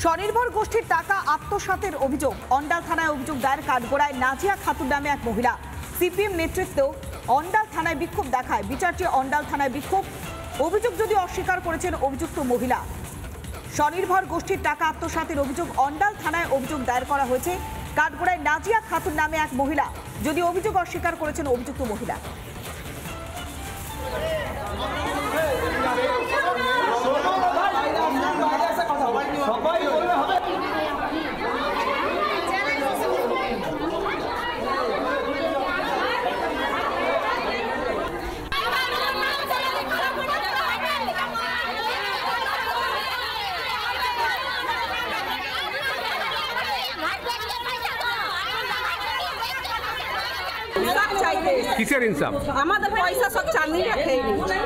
স্বনির্ভর গোষ্ঠীর টাকা আত্মসাতের অভিযোগ, অন্ডাল থানায় অভিযোগ দায়ের। কাঠগড়ায় নাজিয়া খাতুন নামে এক মহিলা। সিপিএম নেতৃত্বেও অন্ডাল থানায় বিক্ষোভ দেখায়। বিচার চেয়ে অন্ডাল থানায় বিক্ষোভ। অভিযোগ যদি অস্বীকার করেছেন অভিযুক্ত মহিলা। স্বনির্ভর গোষ্ঠীর টাকা আত্মসাতের অভিযোগ, অন্ডাল থানায় অভিযোগ দায়ের করা হয়েছে। কাঠগড়ায় নাজিয়া খাতুন নামে এক মহিলা, যদি অভিযোগ অস্বীকার করেছেন অভিযুক্ত মহিলা। কিসের ইনসাফ? আমাদের পয়সা সব চাঁদনিরা খেয়ে নিয়েছে।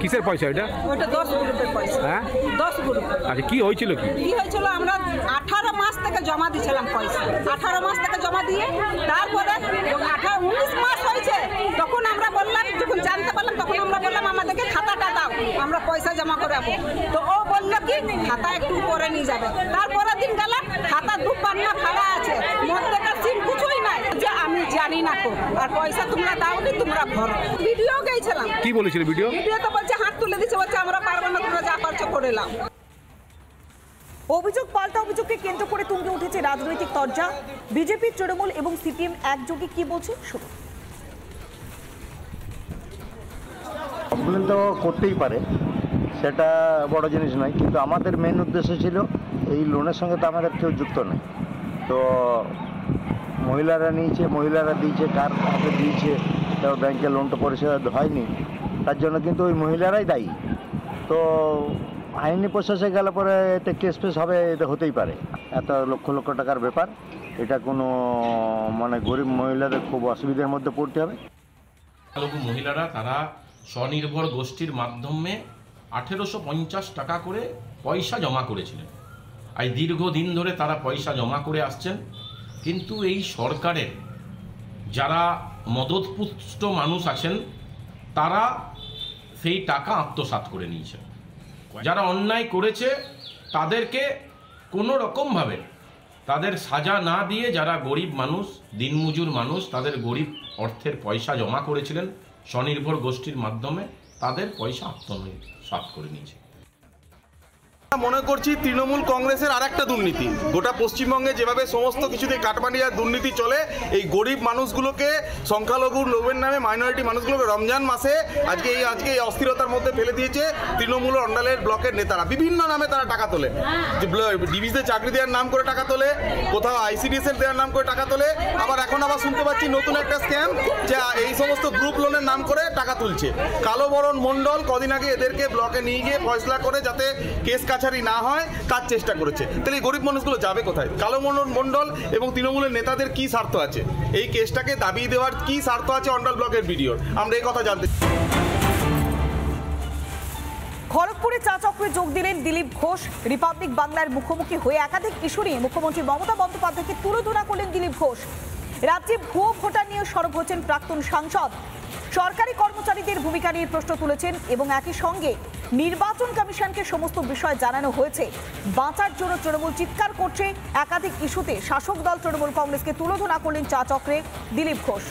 কিসের পয়সা এটা? ওটা 10 গ্রুপের পয়সা। হ্যাঁ 10 গ্রুপ। আচ্ছা, কি হয়েছিল? কি হয়েছিল, আমরা 18 মাস থেকে জমা দিয়েছিলাম পয়সা। 18 মাস থেকে জমা দিয়ে তারপরে 19 মাস হয়েছে, তখন আমরা বললাম, যখন জানতে পারলাম তখন আমরা বললাম আমাদেরকে খাতাটা দাও, আমরা পয়সা জমা করাবো। তো ও বললো কি খাতা একটু পরে নিয়ে যাবে। তারপরের দিন গেলাম, খাতা 2 পান্না ফাড়া আছে, মধ্যেকার সিন কিছুই নাই, যে আমি জানি না তো, আর পয়সা তোমরা দাওনি, তোমরা ভরো। ভিডিও গেছিলাম। কি বলেছিল ভিডিও? ভিডিও তো বলছে হাত তুলে দিচ্ছে, বলছে আমরা পারবো না, তোমরা যা পারছো করে নাও। অভিযোগ পাল্টা অভিযোগকে কেন্দ্র করে তুঙ্গে উঠেছে রাজনৈতিক তরজা। বিজেপি, তৃণমূল এবং সিপিএম একযোগে কি বলছে শুনুন। কমপ্লেন তো করতেই পারে, সেটা বড় জিনিস নয়, কিন্তু আমাদের মেন উদ্দেশ্য ছিল এই লোনের সঙ্গে তো আমাদের কেউ যুক্ত নেই। তো মহিলারা নিয়েছে, মহিলারা দিয়েছে, কার হাতে দিয়েছে, তো ব্যাংকে লোনটা পরিশোধ হয়নি, তার জন্য কিন্তু ওই মহিলারাই দায়ী। তো আইনি প্রসেসে গেলে পরে এতে কেস ফেস হবে, এটা হতেই পারে। এত লক্ষ লক্ষ টাকার ব্যাপার, এটা কোনো গরিব মহিলাদের খুব অসুবিধার মধ্যে পড়তে হবে। মহিলারা তারা স্বনির্ভর গোষ্ঠীর মাধ্যমে 1850 টাকা করে পয়সা জমা করেছিলেন। আর দীর্ঘদিন ধরে তারা পয়সা জমা করে আসছেন, কিন্তু এই সরকারের যারা মদতপুষ্ট মানুষ আছেন তারা সেই টাকা আত্মসাৎ করে নিয়েছেন। যারা অন্যায় করেছে তাদেরকে কোনো রকমভাবে তাদের সাজা না দিয়ে, যারা গরিব মানুষ, দিনমজুর মানুষ, তাদের গরিব অর্থের পয়সা জমা করেছিলেন স্বনির্ভর গোষ্ঠীর মাধ্যমে, তাদের পয়সা আত্মসাৎ করে নিয়েছে। মনে করছি তৃণমূল কংগ্রেসের আরেকটা দুর্নীতি। গোটা পশ্চিমবঙ্গে যেভাবে সমস্ত কিছুতে কাটমানি আর দুর্নীতি চলে, এই গরিব মানুষগুলোকে, সংখ্যালঘু লোভের নামে মাইনরিটি মানুষগুলোকে রমজান মাসে আজকে এই অস্থিরতার মধ্যে ফেলে দিয়েছে তৃণমূল অন্ডালের ব্লকের নেতারা। বিভিন্ন নামে তারা টাকা তোলে, ডিভিসিতে চাকরি দেওয়ার নাম করে টাকা তোলে, কোথাও আইসিডিএস দেওয়ার নাম করে টাকা তোলে, আবার শুনতে পাচ্ছি নতুন একটা স্ক্যাম, যে এই সমস্ত গ্রুপ লোনের নাম করে টাকা তুলছে। কালোবরণ মণ্ডল কদিন আগে এদেরকে ব্লকে নিয়ে গিয়ে ফয়সলা করে যাতে কেস কাছারি না হয় তার চেষ্টা করেছে। তাহলে এই গরিব মানুষগুলো যাবে কোথায়? কালোবরণ মণ্ডল এবং তৃণমূলের নেতাদের কি স্বার্থ আছে? এই কেসটাকে দাবিয়ে দেওয়ার কি স্বার্থ আছে অন্ডাল ব্লকের ভিডিওর? আমরা এই কথা জানতে। খড়গপুরে চা চক্রে যোগ দিলেন দিলীপ ঘোষ। রিপাবলিক বাংলার মুখোমুখি হয়ে একাধিক ইস্যু নিয়ে মুখ্যমন্ত্রী মমতা বন্দ্যোপাধ্যায়কে তুলোধনা করলেন দিলীপ ঘোষ। রাজ্যে ভুয়ো ভোটার নিয়ে সরব হচ্ছেন প্রাক্তন সাংসদ। সরকারি কর্মচারীদের ভূমিকা নিয়ে প্রশ্ন তুলেছেন এবং একই সঙ্গে নির্বাচন কমিশনকে সমস্ত বিষয় জানানো হয়েছে। বাঁচার জন্য তৃণমূল চিৎকার করছে। একাধিক ইস্যুতে শাসক দল তৃণমূল কংগ্রেসকে তুলোধনা করলেন চা চক্রে দিলীপ ঘোষ।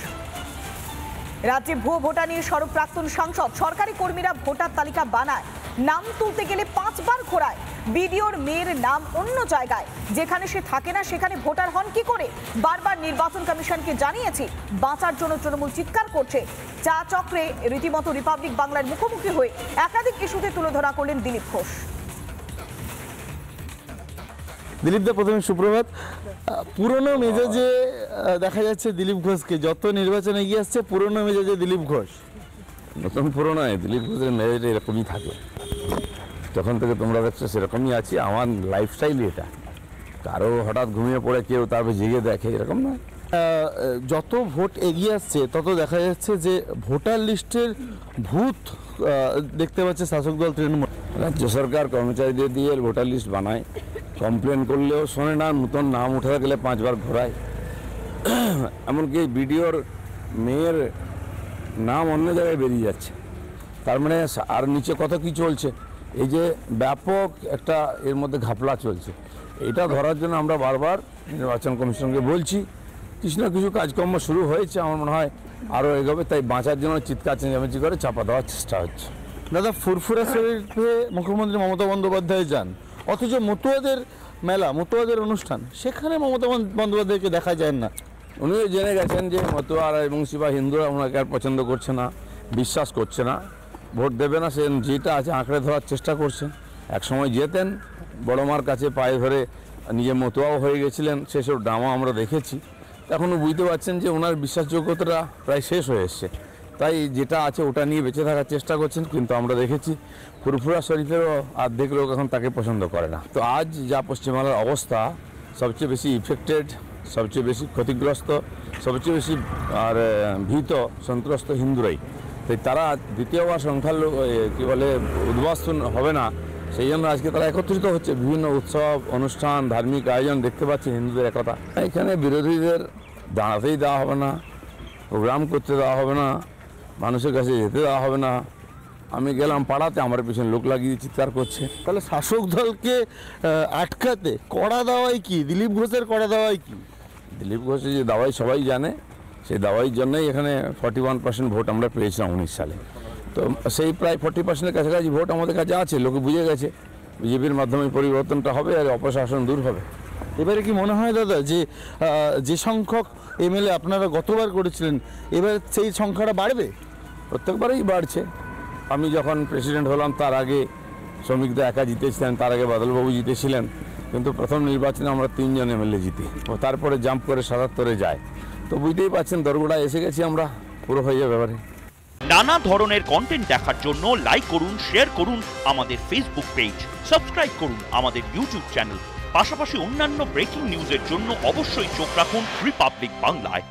রাজ্যে ভুয়ো ভোটার নিয়ে সরব প্রাক্তন সাংসদ। সরকারি কর্মীরা ভোটার তালিকা বানায়, নাম তুলতে গেলে 5 বার ঘোরায়। বিডিওর মেয়ের নাম অন্য জায়গায়, যেখানে সে থাকে না সেখানে ভোটার হন কি করে? বারবার নির্বাচন কমিশনকে জানিয়েছি। বাঁচার জন্য তৃণমূল চিৎকার করছে। চা চক্রে রীতিমতো রিপাবলিক বাংলার মুখোমুখি হয়ে একাধিক ইস্যুতে তুলোধনা করলেন দিলীপ ঘোষ। দিলীপদা, প্রথমে সুপ্রভাত। পুরনো মেজাজে দেখা যাচ্ছে দিলীপ ঘোষকে, যত নির্বাচনে এগিয়ে আসছে পুরনো মেজাজে দিলীপ ঘোষ। নতুন পুরনো দিলীপ ঘোষের মেজাজটা এরকমই থাকে, যখন থেকে তোমরা দেখছো সেরকমই আছি। আমার লাইফস্টাইল এটা, কারো হঠাৎ ঘুমিয়ে পড়ে কেউ তারপর জেগে দেখে, এরকম নয়। যত ভোট এগিয়ে আসছে তত দেখা যাচ্ছে যে ভোটার লিস্টের ভূত দেখতে পাচ্ছে শাসক দল তৃণমূল। রাজ্য সরকার কর্মচারীদের দিয়ে ভোটার লিস্ট বানায়, কমপ্লেন করলেও শোনে না, নতুন নাম উঠে গেলে 5 বার ঘোরায়। এমনকি বিডিওর মেয়ের নাম অন্য জায়গায় বেরিয়ে যাচ্ছে। তার মানে আর নিচে কত কি চলছে, এই যে ব্যাপক একটা এর মধ্যে ঘাপলা চলছে। এটা ধরার জন্য আমরা বারবার নির্বাচন কমিশনকে বলছি, কিছু না কিছু কাজকর্ম শুরু হয়েছে, আমার মনে হয় আরও এগোবে, তাই বাঁচার জন্য চিৎকার চেঁচামেচি করে চাপা দেওয়ার চেষ্টা হচ্ছে। দাদা, ফুরফুরা শরীফে মুখ্যমন্ত্রী মমতা বন্দ্যোপাধ্যায় যান, অথচ মতুয়াদের মেলা, মতুয়াদের অনুষ্ঠান, সেখানে মমতা বন্দ্যোপাধ্যায়কে দেখা যায় না। উনিও জেনে গেছেন যে মতুয়ারা এবং শিবা হিন্দুরা ওনাকে আর পছন্দ করছে না, বিশ্বাস করছে না, ভোট দেবে না, সে যেটা আছে আঁকড়ে ধরার চেষ্টা করছেন। একসময় যেতেন বড় মার কাছে পায়ে ধরে, নিজে মতুয়াও হয়ে গেছিলেন, সেসব ড্রামা আমরা দেখেছি। এখনও বুঝতে পারছেন যে ওনার বিশ্বাসযোগ্যতাটা প্রায় শেষ হয়ে এসছে, তাই যেটা আছে ওটা নিয়ে বেঁচে থাকার চেষ্টা করছেন। কিন্তু আমরা দেখেছি ফুরফুরা শরীফেরও অর্ধেক লোক এখন তাকে পছন্দ করে না। তো আজ যা পশ্চিমবাংলার অবস্থা, সবচেয়ে বেশি ইফেক্টেড, সবচেয়ে বেশি ক্ষতিগ্রস্ত, সবচেয়ে বেশি আর ভীত সন্ত্রস্ত হিন্দুরাই। তাই তারা দ্বিতীয়বার সংখ্যালঘু কী বলে উদ্বাস্তু হবে না, সেই জন্য আজকে তারা একত্রিত হচ্ছে। বিভিন্ন উৎসব অনুষ্ঠান, ধার্মিক আয়োজন দেখতে পাচ্ছি হিন্দুদের একতা। এখানে বিরোধীদের দাঁড়াতেই দেওয়া হবে না, প্রোগ্রাম করতে দেওয়া হবে না, মানুষের কাছে যেতে দেওয়া হবে না। আমি গেলাম পাড়াতে, আমার পিছনে লোক লাগিয়ে চিৎকার করছে। তাহলে শাসক দলকে আটকাতে কড়া দাওয়াই কি, দিলীপ ঘোষের কড়া দাওয়াই কি? দিলীপ ঘোষের যে দাওয়াই সবাই জানে, সেই দাওয়াইয়ের জন্যই এখানে 41% ভোট আমরা পেয়েছিলাম 19 সালে। তো সেই প্রায় 40%-এর কাছাকাছি ভোট আমাদের কাছে আছে, লোকে বুঝে গেছে বিজেপির মাধ্যমে পরিবর্তনটা হবে আর অপশাসন দূর হবে। এবারে কি মনে হয় দাদা যে সংখ্যক এমএলএ আপনারা গতবার করেছিলেন, এবার সেই সংখ্যাটা বাড়বে? প্রত্যেকবারেই বাড়ছে। আমি যখন প্রেসিডেন্ট হলাম তার আগে শ্রমিকদা একা জিতেছিলেন, তার আগে বাদলবাবু জিতেছিলেন, কিন্তু প্রথম নির্বাচনে আমরা 3 জন এমএলএ জিতি, ও তারপরে জাম্প করে 77-এ যায়। তো বুঝতেই পারছেন দরগোড়ায় এসে গেছি আমরা, পুরো হয়ে যাবে এবারে। নানা ধরনের কন্টেন্ট দেখার জন্য লাইক করুন, শেয়ার করুন আমাদের ফেসবুক পেজ, সাবস্ক্রাইব করুন আমাদের ইউটিউব চ্যানেল। পাশাপাশি অন্যান্য ব্রেকিং নিউজের জন্য অবশ্যই চোখ রাখুন রিপাবলিক বাংলায়।